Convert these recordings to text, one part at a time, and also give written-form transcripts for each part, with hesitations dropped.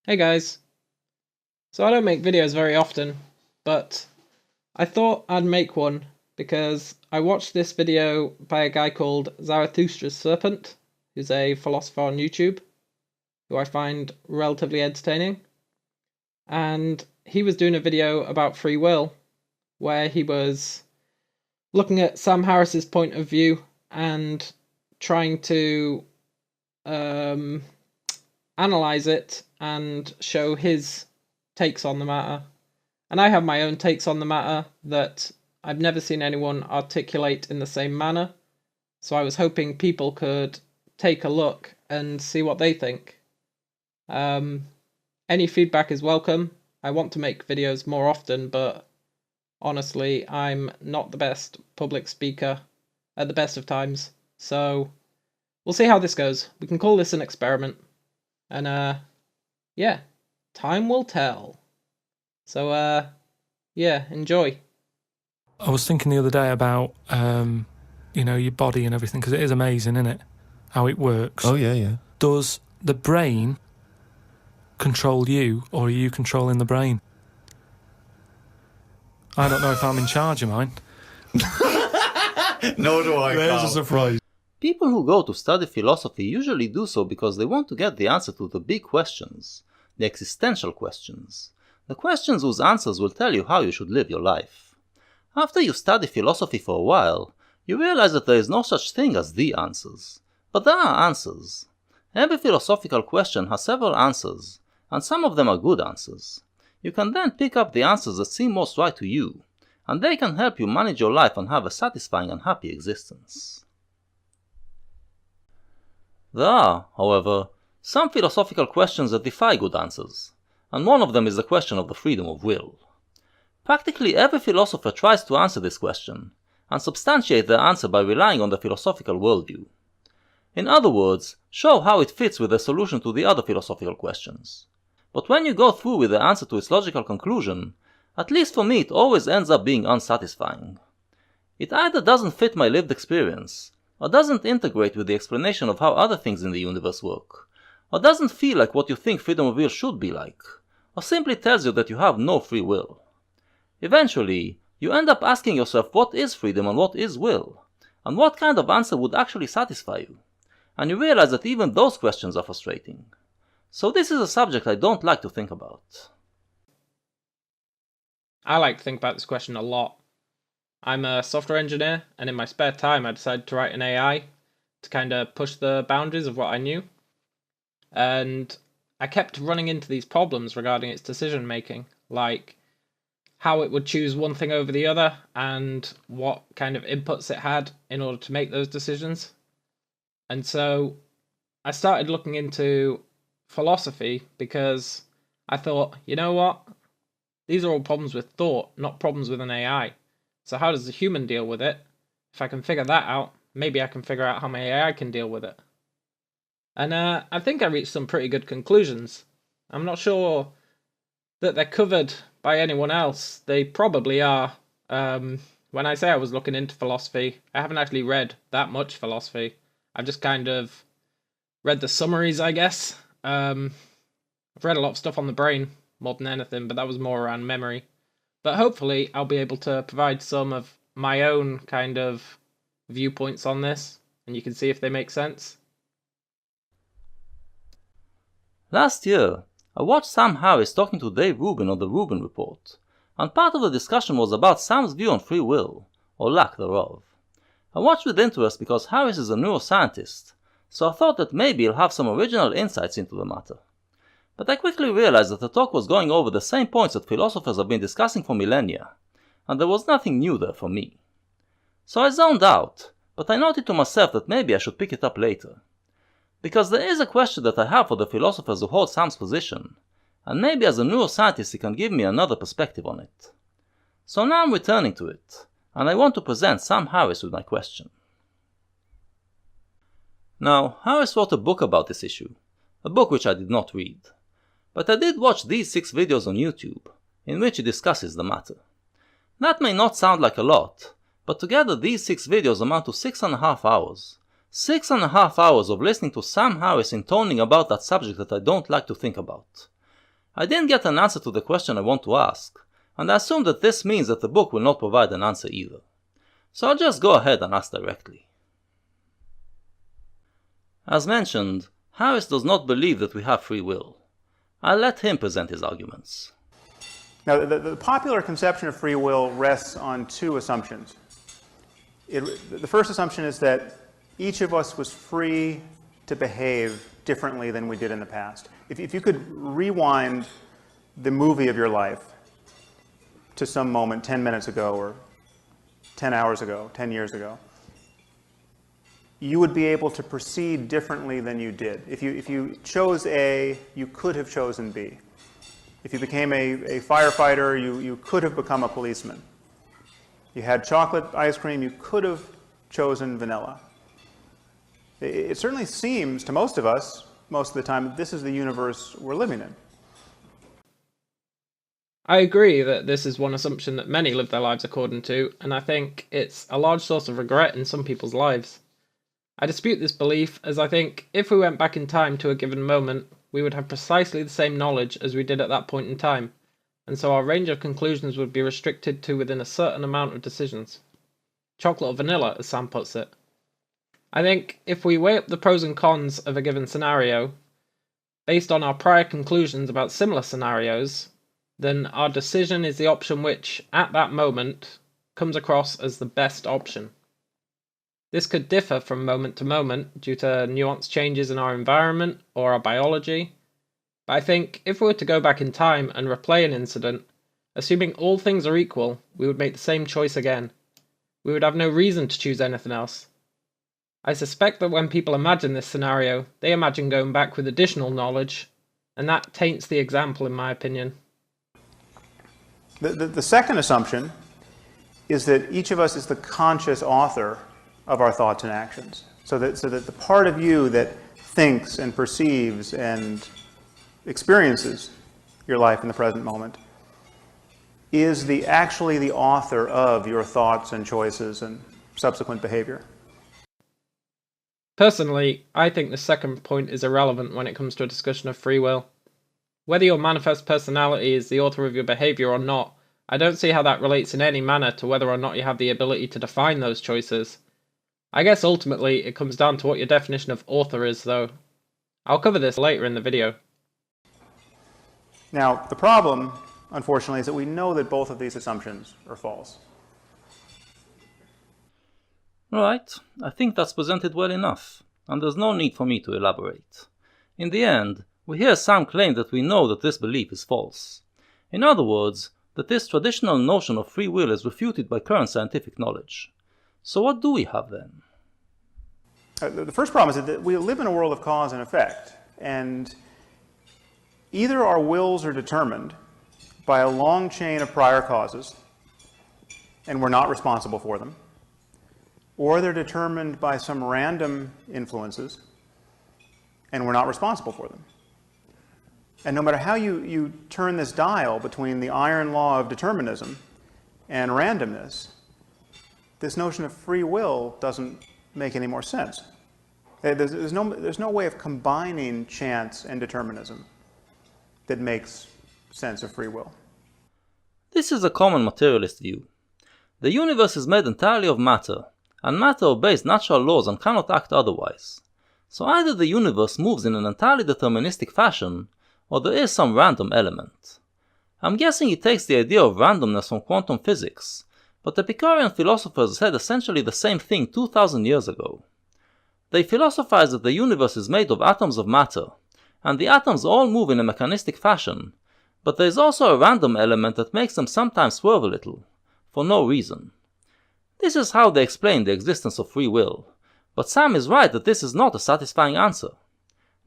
Hey guys, so I don't make videos very often, but I thought I'd make one because I watched this video by a guy called Zarathustra's Serpent, who's a philosopher on YouTube, who I find relatively entertaining. And he was doing a video about free will, where he was looking at Sam Harris's point of view and trying to analyze it and show his takes on the matter. And I have my own takes on the matter that I've never seen anyone articulate in the same manner. So I was hoping people could take a look and see what they think. Any feedback is welcome. I want to make videos more often, but honestly, I'm not the best public speaker at the best of times. So we'll see how this goes. We can call this an experiment. And yeah, time will tell. So yeah, enjoy. I was thinking the other day about, your body and everything, because it is amazing, isn't it? How it works. Oh, yeah. Does the brain control you, or are you controlling the brain? I don't know if I'm in charge of mine. Nor do I. There's a surprise. People who go to study philosophy usually do so because they want to get the answer to the big questions, the existential questions, the questions whose answers will tell you how you should live your life. After you study philosophy for a while, you realize that there is no such thing as the answers. But there are answers. Every philosophical question has several answers, and some of them are good answers. You can then pick up the answers that seem most right to you, and they can help you manage your life and have a satisfying and happy existence. There are, however, some philosophical questions that defy good answers, and one of them is the question of the freedom of will. Practically every philosopher tries to answer this question, and substantiate their answer by relying on the philosophical worldview. In other words, show how it fits with the solution to the other philosophical questions. But when you go through with the answer to its logical conclusion, at least for me it always ends up being unsatisfying. It either doesn't fit my lived experience, or doesn't integrate with the explanation of how other things in the universe work, or doesn't feel like what you think freedom of will should be like, or simply tells you that you have no free will. Eventually, you end up asking yourself what is freedom and what is will, and what kind of answer would actually satisfy you, and you realize that even those questions are frustrating. So this is a subject I don't like to think about. I like to think about this question a lot. I'm a software engineer, and in my spare time I decided to write an AI to kind of push the boundaries of what I knew. And I kept running into these problems regarding its decision making, like how it would choose one thing over the other and what kind of inputs it had in order to make those decisions. And so I started looking into philosophy because I thought, you know what? These are all problems with thought, not problems with an AI. So how does the human deal with it? If I can figure that out, maybe I can figure out how my AI can deal with it. And I think I reached some pretty good conclusions. I'm not sure that they're covered by anyone else. They probably are. When I say I was looking into philosophy, I haven't actually read that much philosophy. I've just kind of read the summaries, I guess. I've read a lot of stuff on the brain, more than anything, but that was more around memory. But hopefully I'll be able to provide some of my own kind of viewpoints on this, and you can see if they make sense. Last year, I watched Sam Harris talking to Dave Rubin on the Rubin Report, and part of the discussion was about Sam's view on free will, or lack thereof. I watched with interest because Harris is a neuroscientist, so I thought that maybe he'll have some original insights into the matter. But I quickly realized that the talk was going over the same points that philosophers have been discussing for millennia, and there was nothing new there for me. So I zoned out, but I noted to myself that maybe I should pick it up later. Because there is a question that I have for the philosophers who hold Sam's position, and maybe as a neuroscientist he can give me another perspective on it. So now I'm returning to it, and I want to present Sam Harris with my question. Now, Harris wrote a book about this issue, a book which I did not read. But I did watch these 6 videos on YouTube, in which he discusses the matter. That may not sound like a lot, but together these 6 videos amount to 6.5 hours. 6.5 hours of listening to Sam Harris intoning about that subject that I don't like to think about. I didn't get an answer to the question I want to ask, and I assume that this means that the book will not provide an answer either. So I'll just go ahead and ask directly. As mentioned, Harris does not believe that we have free will. I'll let him present his arguments. Now, the popular conception of free will rests on two assumptions. The first assumption is that each of us was free to behave differently than we did in the past. If you could rewind the movie of your life to some moment 10 minutes ago or 10 hours ago, 10 years ago, you would be able to proceed differently than you did. If you chose A, you could have chosen B. If you became a firefighter, you could have become a policeman. You had chocolate ice cream, you could have chosen vanilla. It certainly seems to most of us, most of the time, that this is the universe we're living in. I agree that this is one assumption that many live their lives according to, and I think it's a large source of regret in some people's lives. I dispute this belief, as I think if we went back in time to a given moment, we would have precisely the same knowledge as we did at that point in time, and so our range of conclusions would be restricted to within a certain amount of decisions. Chocolate or vanilla, as Sam puts it. I think if we weigh up the pros and cons of a given scenario, based on our prior conclusions about similar scenarios, then our decision is the option which, at that moment, comes across as the best option. This could differ from moment to moment due to nuanced changes in our environment or our biology, but I think if we were to go back in time and replay an incident, assuming all things are equal, we would make the same choice again. We would have no reason to choose anything else. I suspect that when people imagine this scenario, they imagine going back with additional knowledge, and that taints the example in my opinion. The second assumption is that each of us is the conscious author of our thoughts and actions. So that the part of you that thinks and perceives and experiences your life in the present moment is actually the author of your thoughts and choices and subsequent behavior. Personally, I think the second point is irrelevant when it comes to a discussion of free will. Whether your manifest personality is the author of your behavior or not, I don't see how that relates in any manner to whether or not you have the ability to define those choices. I guess ultimately it comes down to what your definition of author is, though. I'll cover this later in the video. Now, the problem, unfortunately, is that we know that both of these assumptions are false. Right, I think that's presented well enough, and there's no need for me to elaborate. In the end, we hear Sam claim that we know that this belief is false. In other words, that this traditional notion of free will is refuted by current scientific knowledge. So what do we have then? The first problem is that we live in a world of cause and effect, and either our wills are determined by a long chain of prior causes, and we're not responsible for them, or they're determined by some random influences, and we're not responsible for them. And no matter how you turn this dial between the iron law of determinism and randomness, this notion of free will doesn't make any more sense. There's no way of combining chance and determinism that makes sense of free will. This is a common materialist view. The universe is made entirely of matter, and matter obeys natural laws and cannot act otherwise. So either the universe moves in an entirely deterministic fashion, or there is some random element. I'm guessing he takes the idea of randomness from quantum physics, but the Epicurean philosophers said essentially the same thing 2000 years ago. They philosophized that the universe is made of atoms of matter, and the atoms all move in a mechanistic fashion, but there is also a random element that makes them sometimes swerve a little, for no reason. This is how they explain the existence of free will, but Sam is right that this is not a satisfying answer.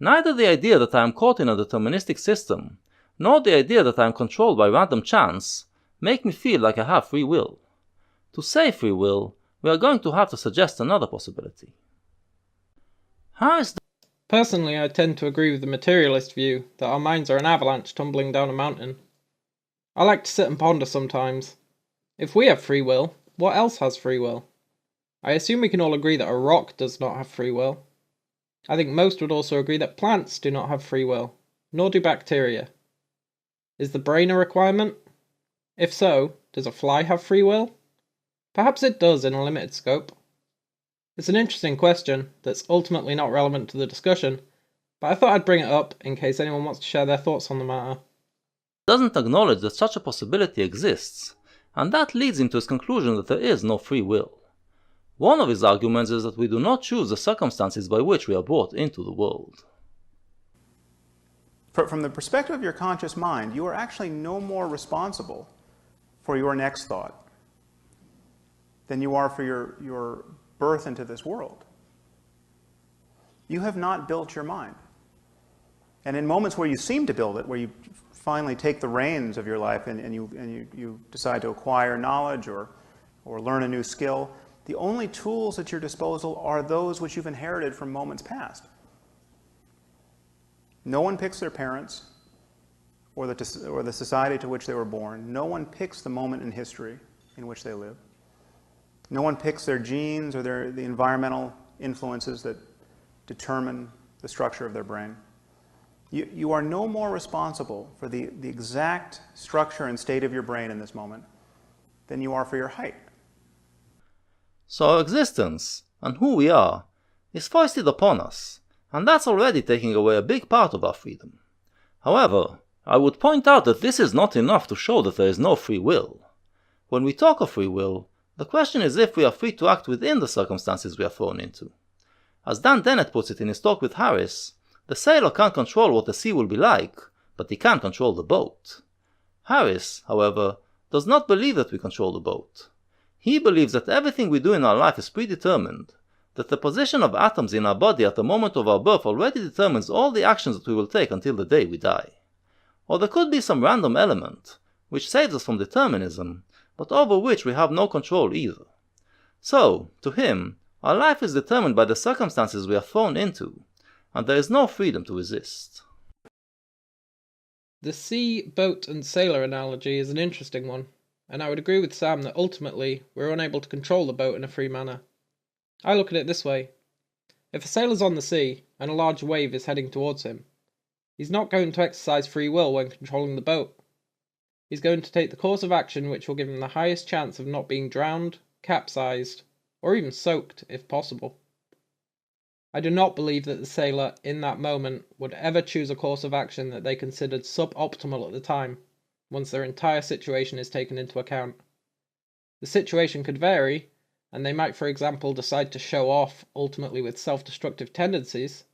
Neither the idea that I am caught in a deterministic system, nor the idea that I am controlled by random chance, make me feel like I have free will. To say free will, we are going to have to suggest another possibility. Personally, I tend to agree with the materialist view that our minds are an avalanche tumbling down a mountain. I like to sit and ponder sometimes. If we have free will, what else has free will? I assume we can all agree that a rock does not have free will. I think most would also agree that plants do not have free will, nor do bacteria. Is the brain a requirement? If so, does a fly have free will? Perhaps it does in a limited scope. It's an interesting question that's ultimately not relevant to the discussion, but I thought I'd bring it up in case anyone wants to share their thoughts on the matter. Doesn't acknowledge that such a possibility exists, and that leads him to his conclusion that there is no free will. One of his arguments is that we do not choose the circumstances by which we are brought into the world. From the perspective of your conscious mind, you are actually no more responsible for your next thought than you are for your birth into this world. You have not built your mind. And in moments where you seem to build it, where you finally take the reins of your life and you decide to acquire knowledge or learn a new skill, the only tools at your disposal are those which you've inherited from moments past. No one picks their parents or the society to which they were born. No one picks the moment in history in which they live. No one picks their genes or the environmental influences that determine the structure of their brain. You are no more responsible for the exact structure and state of your brain in this moment than you are for your height. So our existence, and who we are, is foisted upon us, and that's already taking away a big part of our freedom. However, I would point out that this is not enough to show that there is no free will. When we talk of free will, the question is if we are free to act within the circumstances we are thrown into. As Dan Dennett puts it in his talk with Harris, the sailor can't control what the sea will be like, but he can control the boat. Harris, however, does not believe that we control the boat. He believes that everything we do in our life is predetermined, that the position of atoms in our body at the moment of our birth already determines all the actions that we will take until the day we die. Or there could be some random element, which saves us from determinism, but over which we have no control either. So, to him, our life is determined by the circumstances we are thrown into, and there is no freedom to resist. The sea, boat and sailor analogy is an interesting one, and I would agree with Sam that ultimately we're unable to control the boat in a free manner. I look at it this way. If a sailor's on the sea and a large wave is heading towards him, he's not going to exercise free will when controlling the boat. He's going to take the course of action which will give him the highest chance of not being drowned, capsized, or even soaked if possible. I do not believe that the sailor in that moment would ever choose a course of action that they considered suboptimal at the time, once their entire situation is taken into account. The situation could vary, and they might, for example, decide to show off, ultimately with self-destructive tendencies,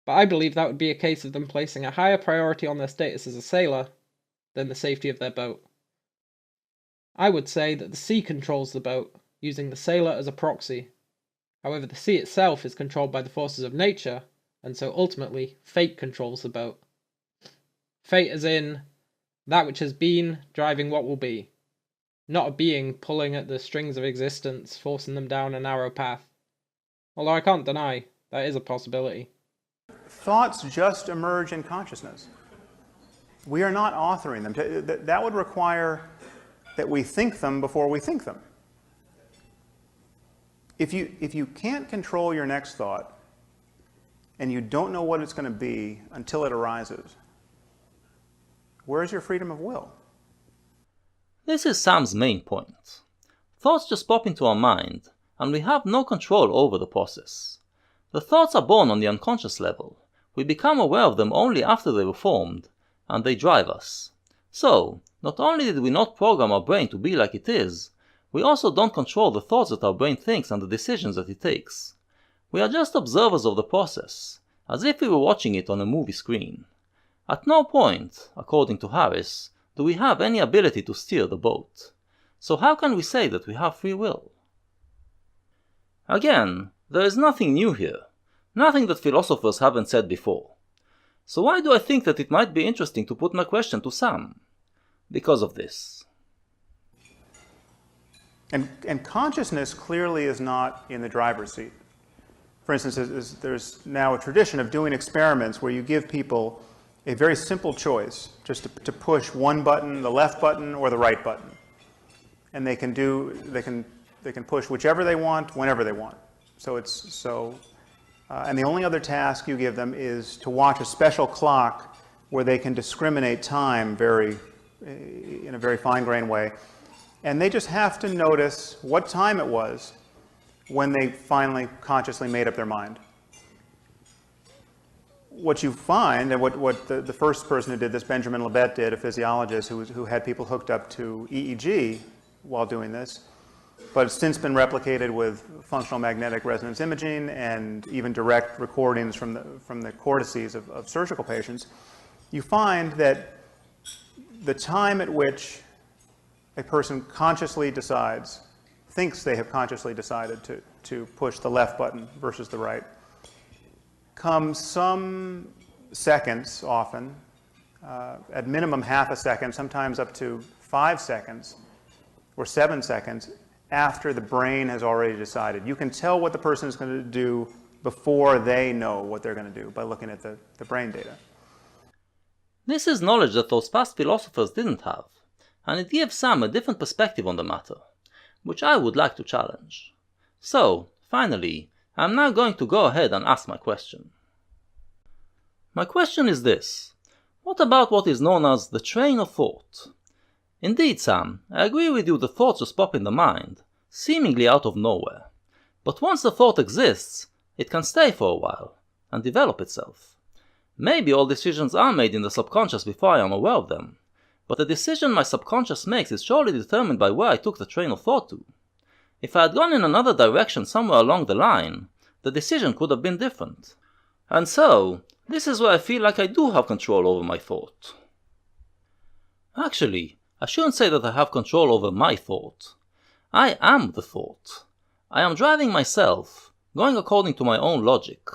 but I believe that would be a case of them placing a higher priority on their status as a sailor than the safety of their boat. I would say that the sea controls the boat, using the sailor as a proxy. However, the sea itself is controlled by the forces of nature, and so ultimately, fate controls the boat. Fate as in, that which has been driving what will be. Not a being pulling at the strings of existence, forcing them down a narrow path. Although I can't deny, that is a possibility. Thoughts just emerge in consciousness. We are not authoring them. That would require that we think them before we think them. If you can't control your next thought, and you don't know what it's going to be until it arises, where's your freedom of will? This is Sam's main point. Thoughts just pop into our mind, and we have no control over the process. The thoughts are born on the unconscious level. We become aware of them only after they were formed, and they drive us. So, not only did we not program our brain to be like it is, we also don't control the thoughts that our brain thinks and the decisions that it takes. We are just observers of the process, as if we were watching it on a movie screen. At no point, according to Harris, do we have any ability to steer the boat. So how can we say that we have free will? Again, there is nothing new here, nothing that philosophers haven't said before. So why do I think that it might be interesting to put my question to Sam? Because of this. And consciousness clearly is not in the driver's seat. For instance, there's now a tradition of doing experiments where you give people a very simple choice, just to push one button, the left button or the right button. And they can push whichever they want, whenever they want. And the only other task you give them is to watch a special clock where they can discriminate time in a very fine-grained way. And they just have to notice what time it was when they finally consciously made up their mind. What you find, and what the first person who did this, Benjamin Libet, did, a physiologist who had people hooked up to EEG while doing this, but it's since been replicated with functional magnetic resonance imaging and even direct recordings from the cortices of surgical patients. You find that the time at which a person consciously thinks they have consciously decided to push the left button versus the right, comes some seconds often, at minimum half a second, sometimes up to 5 seconds or 7 seconds after the brain has already decided. You can tell what the person is going to do before they know what they're going to do by looking at the brain data. This is knowledge that those past philosophers didn't have, and it gives Sam a different perspective on the matter, which I would like to challenge. So, finally, I'm now going to go ahead and ask my question. My question is this: what about what is known as the train of thought? Indeed, Sam, I agree with you that thoughts just pop in the mind, seemingly out of nowhere. But once the thought exists, it can stay for a while, and develop itself. Maybe all decisions are made in the subconscious before I am aware of them, but the decision my subconscious makes is surely determined by where I took the train of thought to. If I had gone in another direction somewhere along the line, the decision could have been different. And so, this is where I feel like I do have control over my thought. Actually, I shouldn't say that I have control over my thought. I am the thought. I am driving myself, going according to my own logic.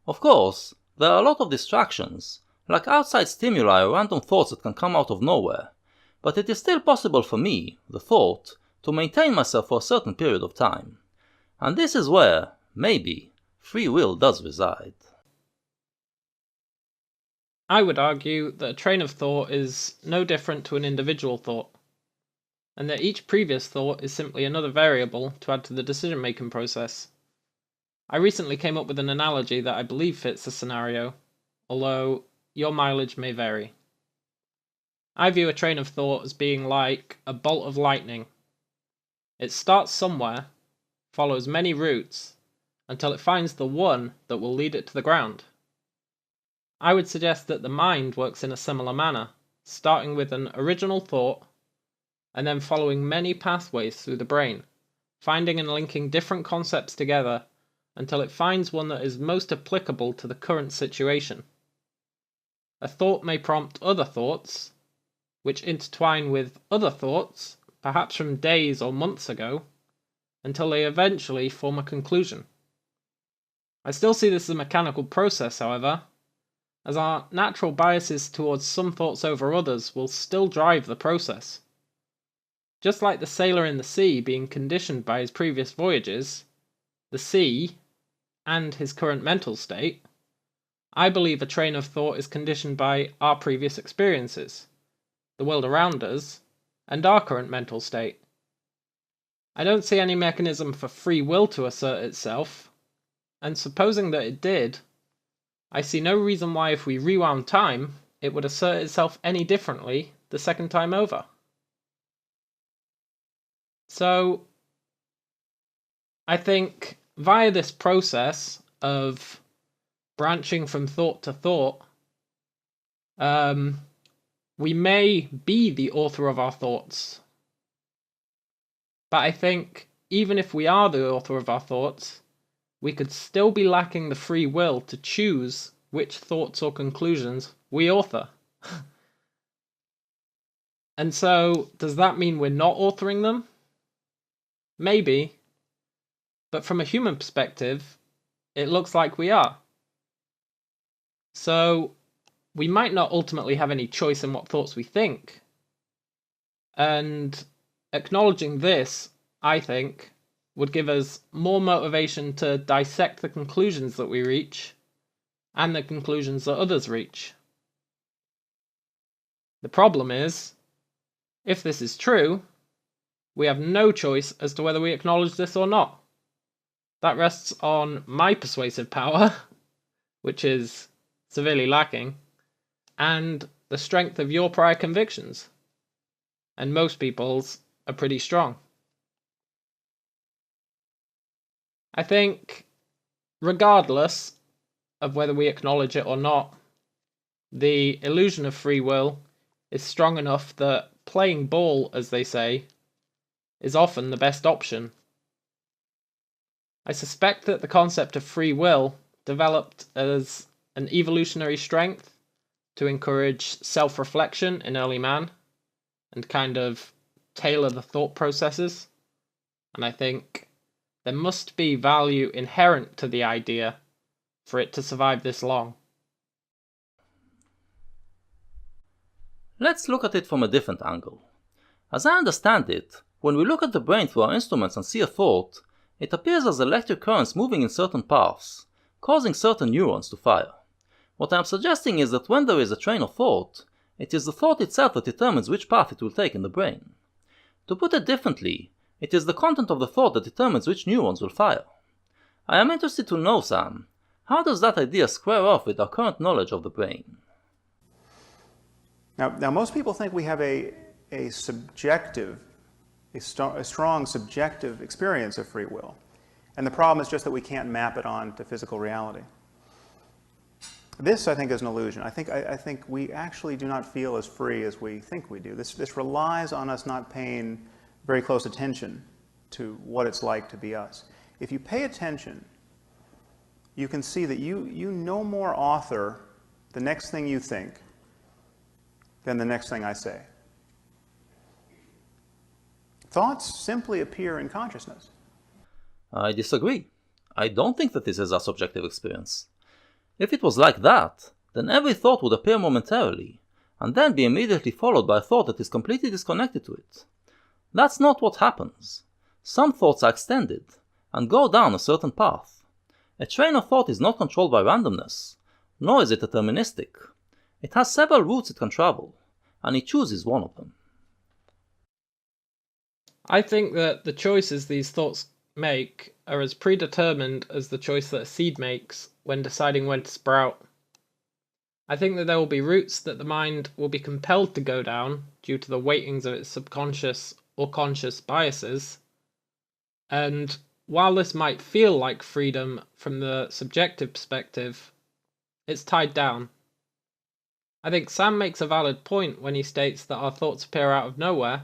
Of course, there are a lot of distractions, like outside stimuli or random thoughts that can come out of nowhere, but it is still possible for me, the thought, to maintain myself for a certain period of time. And this is where, maybe, free will does reside. I would argue that a train of thought is no different to an individual thought, and that each previous thought is simply another variable to add to the decision-making process. I recently came up with an analogy that I believe fits the scenario, although your mileage may vary. I view a train of thought as being like a bolt of lightning. It starts somewhere, follows many routes, until it finds the one that will lead it to the ground. I would suggest that the mind works in a similar manner, starting with an original thought, and then following many pathways through the brain, finding and linking different concepts together until it finds one that is most applicable to the current situation. A thought may prompt other thoughts, which intertwine with other thoughts, perhaps from days or months ago, until they eventually form a conclusion. I still see this as a mechanical process, however, as our natural biases towards some thoughts over others will still drive the process. Just like the sailor in the sea being conditioned by his previous voyages, the sea, and his current mental state, I believe a train of thought is conditioned by our previous experiences, the world around us, and our current mental state. I don't see any mechanism for free will to assert itself, and supposing that it did, I see no reason why if we rewound time, it would assert itself any differently the second time over. So, I think via this process of branching from thought to thought, we may be the author of our thoughts. But I think even if we are the author of our thoughts, we could still be lacking the free will to choose which thoughts or conclusions we author. And so, does that mean we're not authoring them? Maybe. But from a human perspective, it looks like we are. So, we might not ultimately have any choice in what thoughts we think. And acknowledging this, I think, would give us more motivation to dissect the conclusions that we reach and the conclusions that others reach. The problem is, if this is true, we have no choice as to whether we acknowledge this or not. That rests on my persuasive power, which is severely lacking, and the strength of your prior convictions. And most people's are pretty strong. I think, regardless of whether we acknowledge it or not, the illusion of free will is strong enough that playing ball, as they say, is often the best option. I suspect that the concept of free will developed as an evolutionary strength to encourage self-reflection in early man and kind of tailor the thought processes. And I think there must be value inherent to the idea for it to survive this long. Let's look at it from a different angle. As I understand it, when we look at the brain through our instruments and see a thought, it appears as electric currents moving in certain paths, causing certain neurons to fire. What I am suggesting is that when there is a train of thought, it is the thought itself that determines which path it will take in the brain. To put it differently, it is the content of the thought that determines which neurons will fire. I am interested to know, Sam, how does that idea square off with our current knowledge of the brain? Now most people think we have a strong subjective experience of free will. And the problem is just that we can't map it onto physical reality. This, I think, is an illusion. I think we actually do not feel as free as we think we do. This relies on us not paying very close attention to what it's like to be us. If you pay attention, you can see that you no more author the next thing you think than the next thing I say. Thoughts simply appear in consciousness. I disagree. I don't think that this is our subjective experience. If it was like that, then every thought would appear momentarily, and then be immediately followed by a thought that is completely disconnected to it. That's not what happens. Some thoughts are extended, and go down a certain path. A train of thought is not controlled by randomness, nor is it deterministic. It has several routes it can travel, and it chooses one of them. I think that the choices these thoughts make are as predetermined as the choice that a seed makes when deciding when to sprout. I think that there will be routes that the mind will be compelled to go down due to the weightings of its subconscious or conscious biases, and while this might feel like freedom from the subjective perspective, it's tied down. I think Sam makes a valid point when he states that our thoughts appear out of nowhere,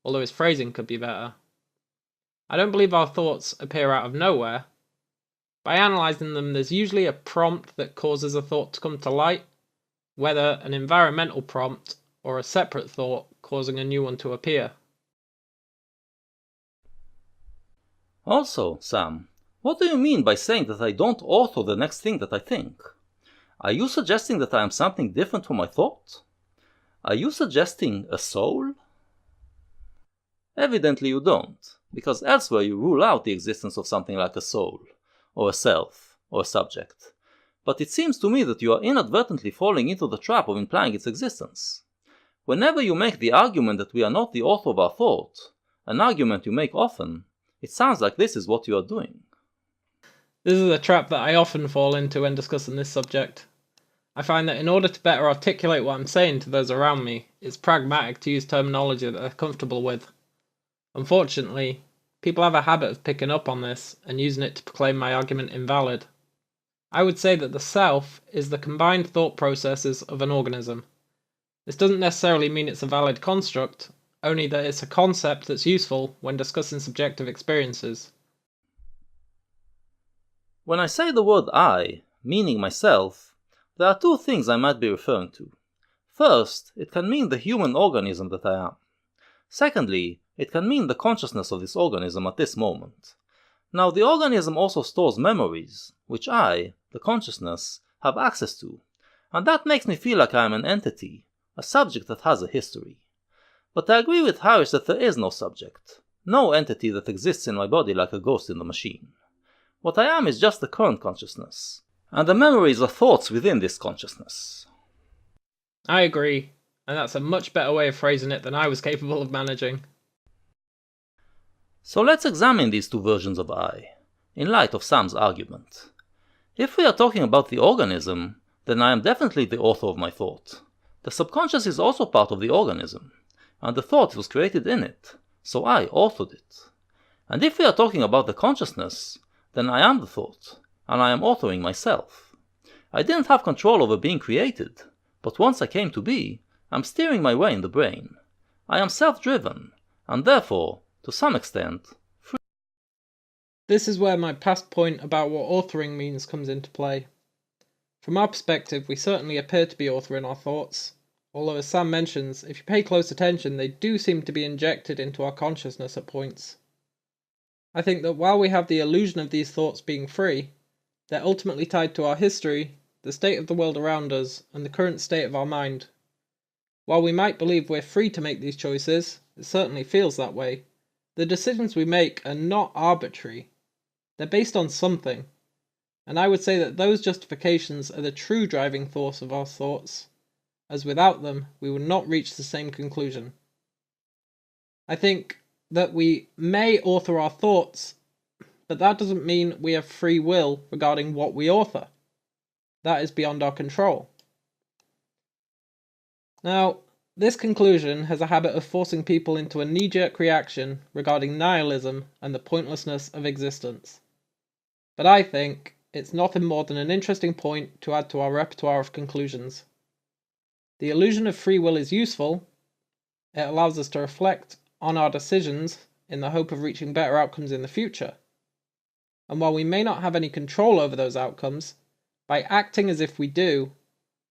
although his phrasing could be better. I don't believe our thoughts appear out of nowhere. By analysing them, there's usually a prompt that causes a thought to come to light, whether an environmental prompt or a separate thought causing a new one to appear. Also, Sam, what do you mean by saying that I don't author the next thing that I think? Are you suggesting that I am something different from my thought? Are you suggesting a soul? Evidently you don't, because elsewhere you rule out the existence of something like a soul, or a self, or a subject. But it seems to me that you are inadvertently falling into the trap of implying its existence. Whenever you make the argument that we are not the author of our thought, an argument you make often, it sounds like this is what you are doing. This is a trap that I often fall into when discussing this subject. I find that in order to better articulate what I'm saying to those around me, it's pragmatic to use terminology that they're comfortable with. Unfortunately, people have a habit of picking up on this and using it to proclaim my argument invalid. I would say that the self is the combined thought processes of an organism. This doesn't necessarily mean it's a valid construct, only that it's a concept that's useful when discussing subjective experiences. When I say the word I, meaning myself, there are two things I might be referring to. First, it can mean the human organism that I am. Secondly, it can mean the consciousness of this organism at this moment. Now, the organism also stores memories, which I, the consciousness, have access to, and that makes me feel like I am an entity, a subject that has a history. But I agree with Harris that there is no subject, no entity that exists in my body like a ghost in the machine. What I am is just the current consciousness, and the memories are thoughts within this consciousness. I agree, and that's a much better way of phrasing it than I was capable of managing. So let's examine these two versions of I, in light of Sam's argument. If we are talking about the organism, then I am definitely the author of my thought. The subconscious is also part of the organism, and the thought was created in it, so I authored it. And if we are talking about the consciousness, then I am the thought, and I am authoring myself. I didn't have control over being created, but once I came to be, I'm steering my way in the brain. I am self-driven, and therefore, to some extent, free. This is where my past point about what authoring means comes into play. From our perspective, we certainly appear to be authoring our thoughts, although as Sam mentions, if you pay close attention, they do seem to be injected into our consciousness at points. I think that while we have the illusion of these thoughts being free, they're ultimately tied to our history, the state of the world around us, and the current state of our mind. While we might believe we're free to make these choices, it certainly feels that way. The decisions we make are not arbitrary. They're based on something. And I would say that those justifications are the true driving force of our thoughts, as without them we would not reach the same conclusion. I think that we may author our thoughts, but that doesn't mean we have free will regarding what we author. That is beyond our control. Now, this conclusion has a habit of forcing people into a knee-jerk reaction regarding nihilism and the pointlessness of existence. But I think it's nothing more than an interesting point to add to our repertoire of conclusions. The illusion of free will is useful. It allows us to reflect on our decisions in the hope of reaching better outcomes in the future. And while we may not have any control over those outcomes, by acting as if we do,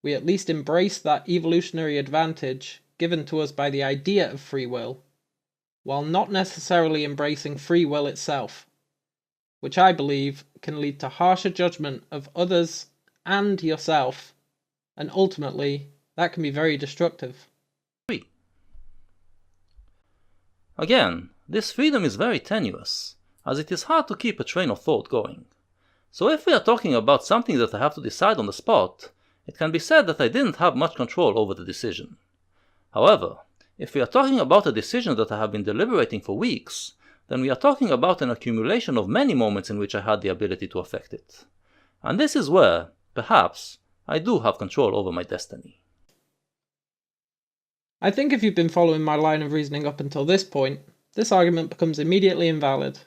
we at least embrace that evolutionary advantage given to us by the idea of free will, while not necessarily embracing free will itself, which I believe can lead to harsher judgment of others and yourself, and ultimately, that can be very destructive. Again, this freedom is very tenuous, as it is hard to keep a train of thought going. So if we are talking about something that I have to decide on the spot, it can be said that I didn't have much control over the decision. However, if we are talking about a decision that I have been deliberating for weeks, then we are talking about an accumulation of many moments in which I had the ability to affect it. And this is where, perhaps, I do have control over my destiny. I think if you've been following my line of reasoning up until this point, this argument becomes immediately invalid.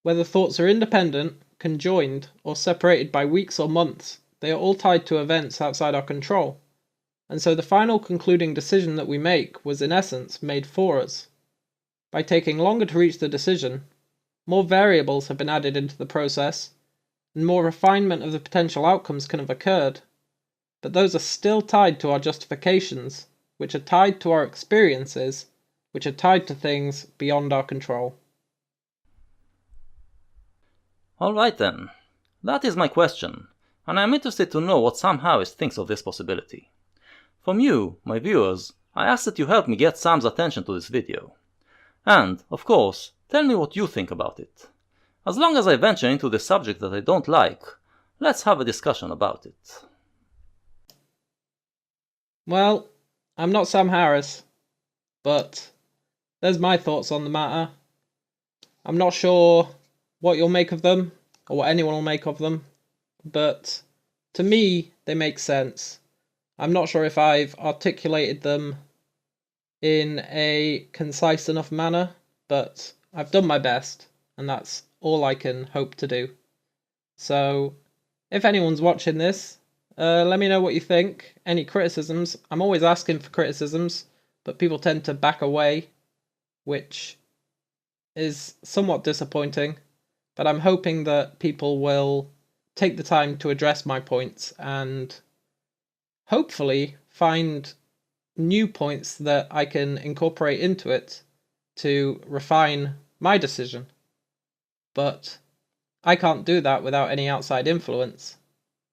Whether thoughts are independent, conjoined, or separated by weeks or months, they are all tied to events outside our control, and so the final concluding decision that we make was in essence made for us. By taking longer to reach the decision, more variables have been added into the process, and more refinement of the potential outcomes can have occurred, but those are still tied to our justifications, which are tied to our experiences, which are tied to things beyond our control. Alright then, that is my question, and I am interested to know what Sam Harris thinks of this possibility. From you, my viewers, I ask that you help me get Sam's attention to this video. And, of course, tell me what you think about it. As long as I venture into the subject that I don't like, let's have a discussion about it. Well, I'm not Sam Harris, but there's my thoughts on the matter. I'm not sure what you'll make of them, or what anyone will make of them, but to me, they make sense. I'm not sure if I've articulated them in a concise enough manner, but I've done my best, and that's all I can hope to do. So, if anyone's watching this, let me know what you think. Any criticisms? I'm always asking for criticisms, but people tend to back away, which is somewhat disappointing. But I'm hoping that people will take the time to address my points and hopefully find new points that I can incorporate into it to refine my decision. But I can't do that without any outside influence,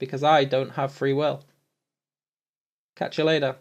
because I don't have free will. Catch you later.